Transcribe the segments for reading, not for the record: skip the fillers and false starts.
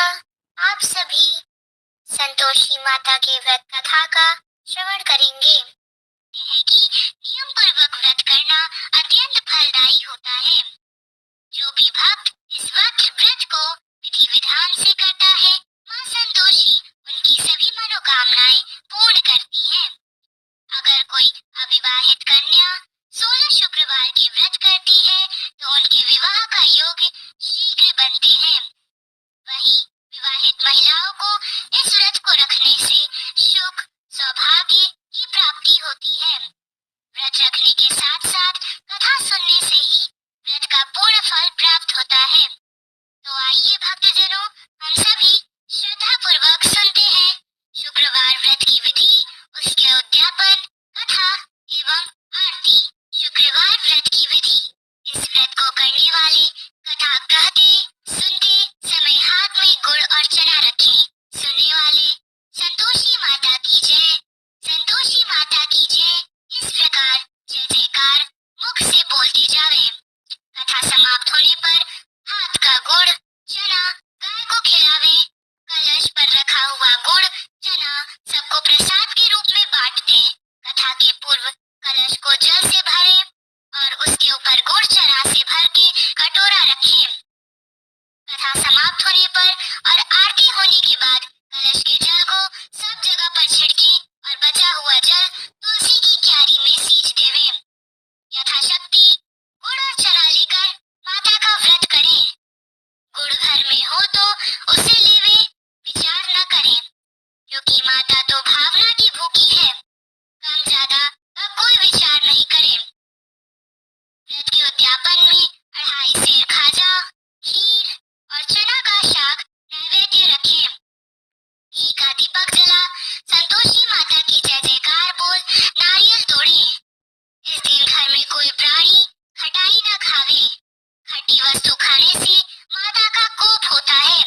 आप सभी संतोषी माता के व्रत कथा का श्रवण करेंगे। है कि नियम पूर्वक व्रत करना अत्यंत फलदायी होता है। जो भी भक्त इस व्रत को विधि विधान से करता है, मां संतोषी उनकी सभी मनोकामनाएं पूर्ण करती है। अगर कोई अविवाहित कन्या 16 शुक्रवार के व्रत करती है तो उनके विवाह का योग शीघ्र बनते हैं। वहीं विवाहित महिलाओं को इस व्रत को रखने से सुख सौभाग्य की प्राप्ति होती है। व्रत रखने के साथ साथ कथा सुनने से ही व्रत का पूर्ण फल प्राप्त होता है। तो आइए भक्तजनों, हम सभी श्रद्धा पूर्वक सुनते हैं शुक्रवार व्रत की विधि, उसके उद्यापन, कथा एवं आरती। शुक्रवार व्रत की विधि। इस व्रत को करने वाले कथा कहते सुनते समय हाथ में गुड़ और चना रखें। सुनने वाले संतोषी माता की जय, संतोषी माता की जय इस प्रकार जय जयकार मुख से बोलते जावे। कथा समाप्त होने पर हाथ का गुड़ चना गाय को खिलावे। कलश पर रखा हुआ गुड़ चना सबको प्रसाद के रूप में बांट दें। कथा के पूर्व कलश को जल से भरें और उसके ऊपर गुड़ चना से भर के कटोरा रखें। कथा समाप्त होने पर और आरती होने के बाद कलश के जल को सब जगह पर छिड़के और बचा हुआ जल तुलसी की क्यारी में सींच देवें। यथाशक्ति गुड़ और चना लेकर माता का व्रत करें। गुड़ घर में हो तो उसे लेवे, विचार न करें, क्योंकि माता तो भावना की भूखी है। कम ज्यादा का कोई विचार नहीं करें। व्रत के उद्यापन में 2.5 सेर खाजा, खीर और चना का शाक नैवेद्य रखें। घी का दीपक जला संतोषी माता की जय जयकार बोल नारियल तोड़े। इस दिन घर में कोई प्राणी खटाई न खावे। खट्टी वस्तु खाने से माता का कोप होता है,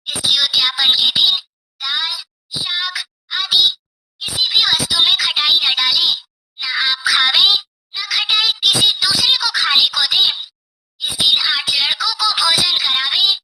इसलिए उद्यापन के दिन दाल, शाक आदि किसी भी वस्तु में खटाई न डालें। न आप खावें, न खटाई किसी दूसरे को खाने को दें। इस दिन 8 लड़कों को भोजन करावें।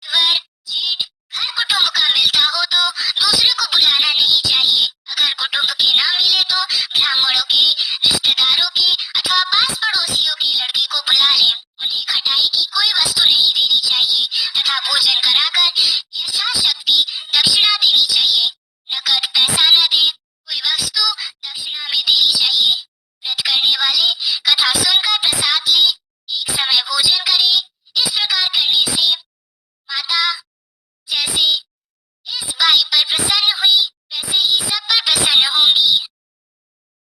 वर, जेठ, घर कुटुंब का मिलता हो तो दूसरे को बुलाना नहीं चाहिए। अगर कुटुंब के न मिले तो ब्राह्मणों के, रिश्तेदारों के अथवा पास पड़ोसियों के लड़के को बुला लें। उन्हें खटाई की कोई वस्तु नहीं देनी चाहिए तथा भोजन कराकर यथाशक्ति दक्षिणा देनी चाहिए। नकद पैसा न दे, कोई वस्तु दक्षिणा में देनी चाहिए। व्रत करने वाले कथा सुनकर प्रसाद ले, एक समय भोजन करे। इस प्रकार करने से माता जैसे इस बाई पर प्रसन्न हुई, वैसे ही सब पर प्रसन्न होंगी।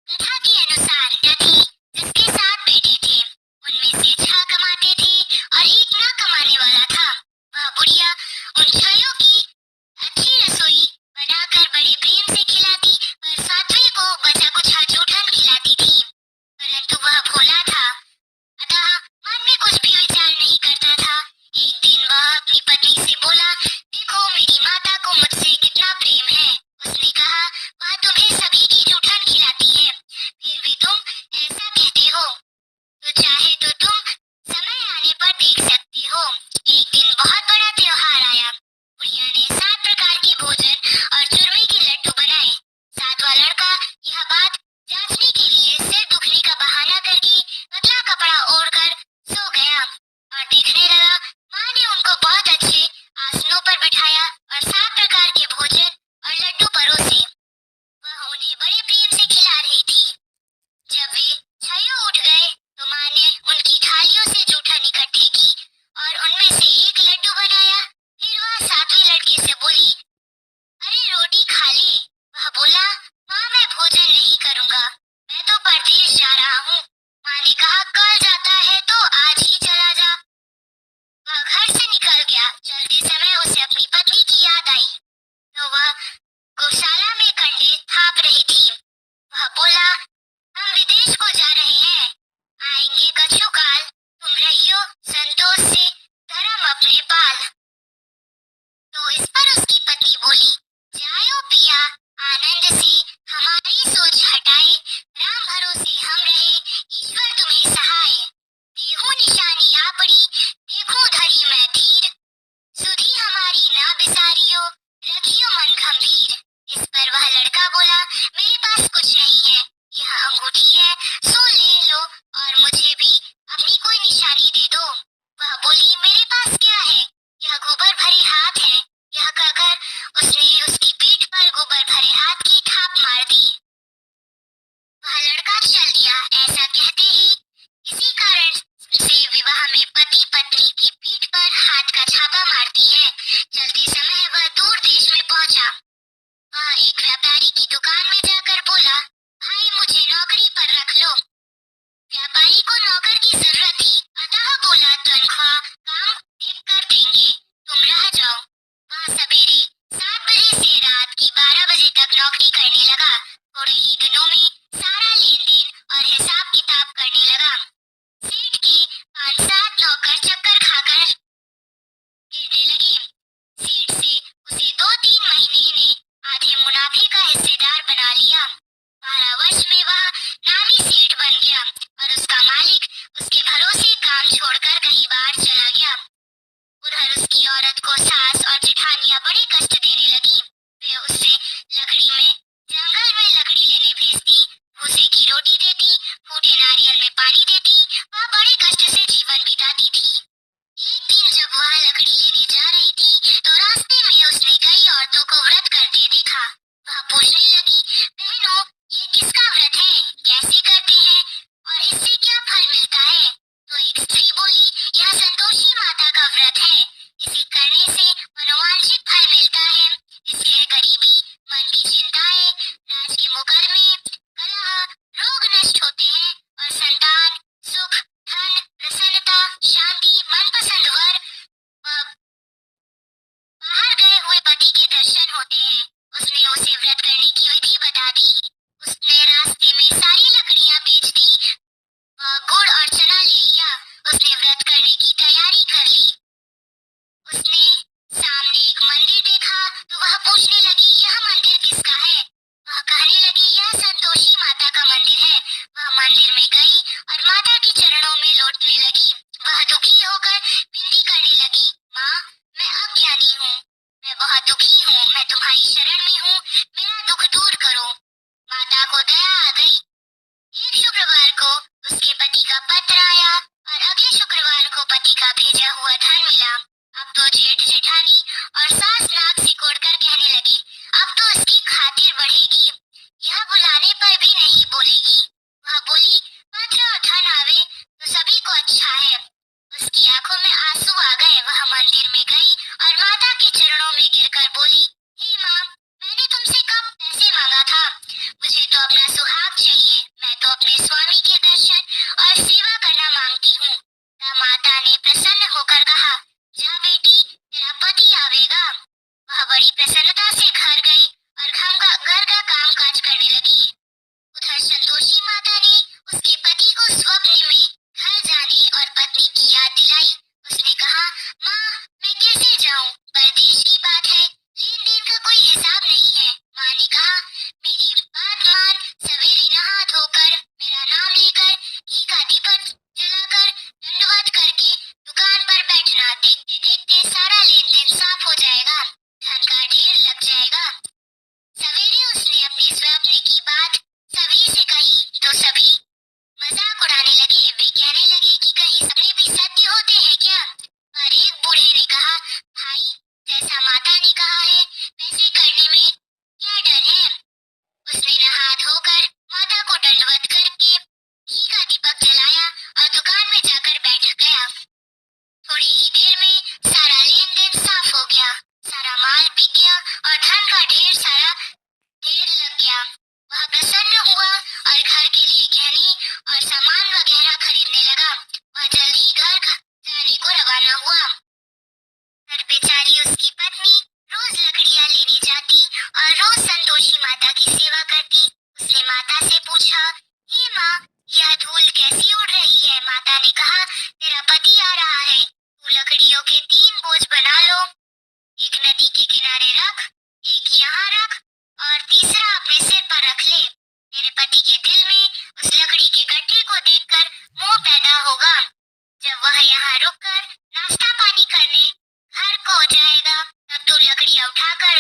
कथा के अनुसार रथी जिसके 7 बेटे थे, उनमें से 6 कमाते थे और एक न कमाने वाला था। वह बुढ़िया उन 6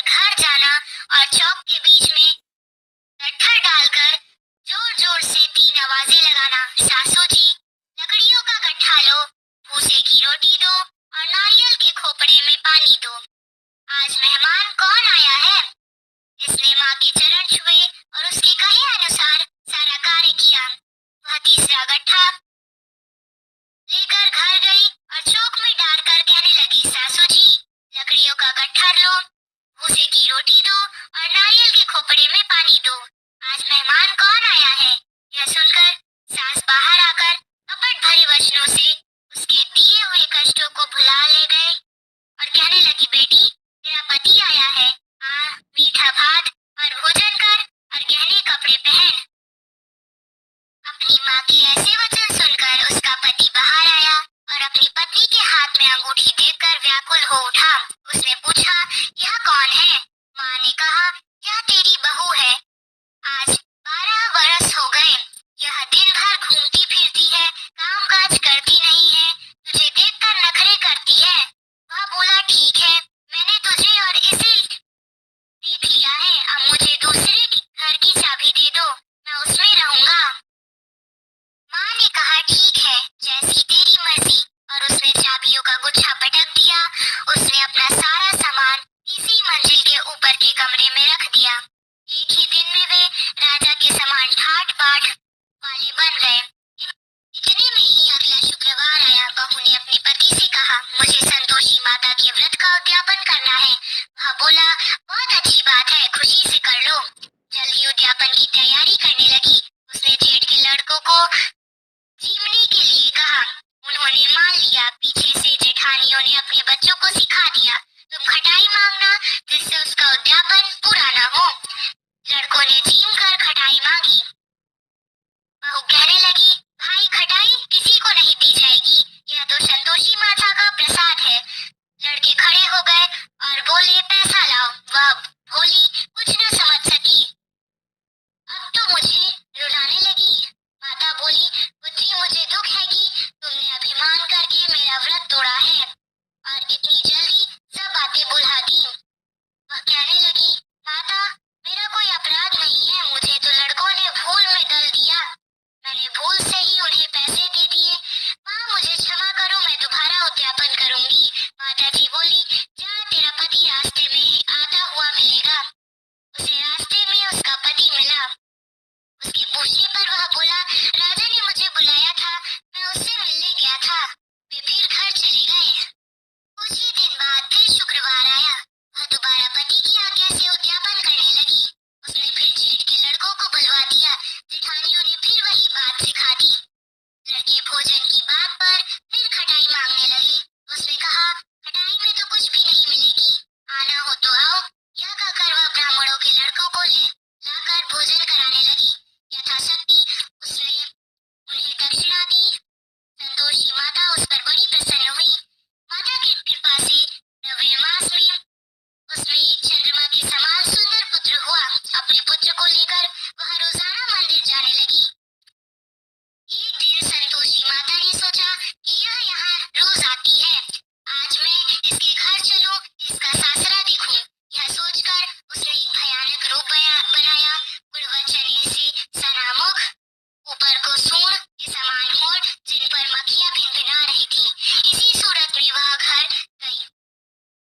घर जाना और चौक के बीच में गट्ठर डालकर जोर जोर से 3 आवाजें लगाना। सासू जी, लकड़ियों का गट्ठा लो, भूसे की रोटी दो और नारियल के खोपड़े में पानी दो। आज मेहमान कौन आया है? इसने माँ के चरण छुए और उसके कहे अनुसार सारा कार्य किया। वह तीसरा गट्ठा लेकर घर गई और चौक में डालकर कहने लगी, सासू जी, लकड़ियों का गट्ठर लो, भूसे की रोटी दो और नारियल के खोपड़े में पानी दो। आज मेहमान कौन आया है? यह सुनकर सास बाहर आकर कपट भरे वचनों से उसके दिए हुए कष्टों को भुला ले गए और कहने लगी, बेटी, तेरा पति आया है, आ मीठा भात और भोजन कर और गहने कपड़े पहन। अपनी माँ के ऐसे वचन सुनकर उसका पति बाहर आया और अपनी पत्नी के हाथ में अंगूठी देखकर व्याकुल हो उठा। उसने पूछा, यह कौन है? माँ ने कहा, यह तेरी बहू है। आज 12 बरस हो गए। यह दिन भर घूमती फिरती है, काम काज करती नहीं है, तुझे देखकर नखरे करती है। वह बोला, ठीक है, मैंने तुझे और इसे देख लिया है, अब मुझे दूसरे घर की चाबी दे दो, मैं उसमें रहूंगा। माँ ने कहा, ठीक है, जैसी तेरी मर्जी, और उसने चाबियों का गुच्छा पटक दिया। उसने अपना सारा सामान तीसरी मंजिल के ऊपर के कमरे में रख दिया। एक ही दिन में वे राजा के समान ठाट बाट वाले बन गए। इतने में ही अगला शुक्रवार आया। बहू ने अपने पति से कहा, मुझे संतोषी माता के व्रत का उद्यापन करना है। वह बोला, बहुत अच्छी बात है, खुशी से कर लो। जल्द ही उद्यापन की तैयारी करने लगी। उसने जेठ के लड़कों को जीमने के लिए कहा। उन्होंने मान लिया। पीछे से जेठानियों ने अपने बच्चों को सिखा दिया, तुम खटाई मांगना जिससे उसका उद्यापन पूरा न हो। लड़कों ने जीम कर खटाई मांगी। बहू कहने लगी, भाई, खटाई किसी को नहीं दी जाएगी, यह तो संतोषी माता का प्रसाद है। लड़के खड़े हो गए और बोले, पैसा लाओ। वह भोली कुछ न समझ सकी। अब तो मुझे रुलाने लगी। माता बोली, पुत्री, मुझे दुख है कि तुमने अभिमान करके मेरा व्रत तोड़ा है और इतनी जल्दी सब बातें भुला दी। वह कहने लगी, माता, मेरा कोई अपराध नहीं है, मुझे तो लड़कों ने भूल में दल दिया, मैंने भूल से ही उन्हें पैसे दे दिए। माँ, मुझे क्षमा करो, मैं दोबारा उद्यापन करूंगी। माता जी बोली, जा, तेरा पति रास्ते में ही आता हुआ मिलेगा। उसे रास्ते में उसका पति मिला। उसके पूछने पर वह बोला, राजा ने मुझे बुलाया था, मैं उससे मिलने गया था। वे फिर घर चले गए। कुछ ही दिन बाद फिर शुक्रवार आया। वह दोबारा पति की आज्ञा से उद्यापन करने लगी। उसने फिर जेठ के लड़कों को बुलवा दिया। जेठानियों ने फिर वही बात सिखा दी। लड़के भोजन की बात पर फिर खटाई मांगने लगे। उसने कहा, खटाई में तो कुछ भी नहीं मिलेगी, आना हो तो आओ। यह कहकर वह ब्राह्मणों के लड़कों को लाकर भोजन कराने लगी। यथाशक्ति उसने उन्हें दक्षिणा दी। संतोषी माता उस पर बड़ी प्रसन्न हुई। माता की कृपा से नवें मास में उसमें एक चंद्रमा के समान सुंदर पुत्र हुआ। अपने पुत्र को लेकर वह रोजाना मंदिर जाने लगी। एक दिन संतोषी माता ने सोचा कि यह यहाँ रोज आती है, आज मैं इसके घर चलूं, इसका सासरा देखूं। यह सोचकर उसने एक भयानक रूप बनाया। गुड़वचने से सनामुख, ऊपर को सूंड के समान होंठ, जिन पर मक्खियां भिनभिना रही थी। इसी सूरत में वह घर गई।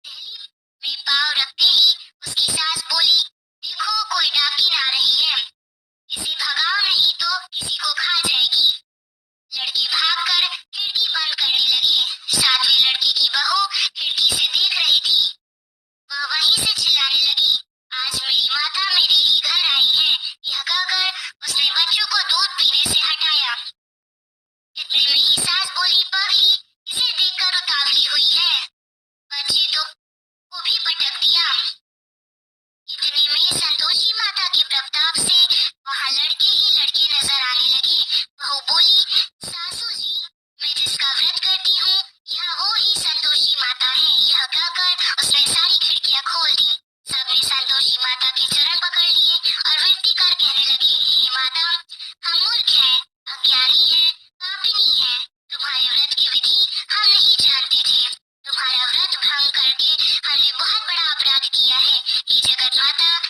दहलीज में पांव रखते ही उसकी सास बोली, देखो, कोई डाकिन आ रही है, इसे भगाओ नहीं तो किसी को खा जाएगी। लड़के भागकर खिड़की बंद करने लगे। सातवें लड़के की बहू खिड़की से देख रही थी। वह वहीं से चिल्लाने लगी, आज मेरी माता मेरे ही घर आई है। यह कहकर उसने बच्चों को दूध पीने से हटाया। इतने में ही सास बोली, पगली, इसे देखकर उतावली हुई है, बच्चे तो को भी पटक दिया। इतने में संतोषी माता के प्रताप से वहां लड़के ही लड़के नजर आने लगे। बहू बोली, सासू जी, मैं जिसका व्रत करती हूँ, यह वो ही संतोषी माता है। यह कहकर उसने सारी खिड़कियां खोल दी। सबने संतोषी माता के चरण पकड़ लिए और विनती कर कहने लगे, हे माता, हम मूर्ख हैं, अज्ञानी हैं, पापिनी हैं, तुम्हारे व्रत की विधि हम नहीं जानते थे। तुम्हारा व्रत भंग करके हमने बहुत बड़ा अपराध किया किया है। हे जगत माता,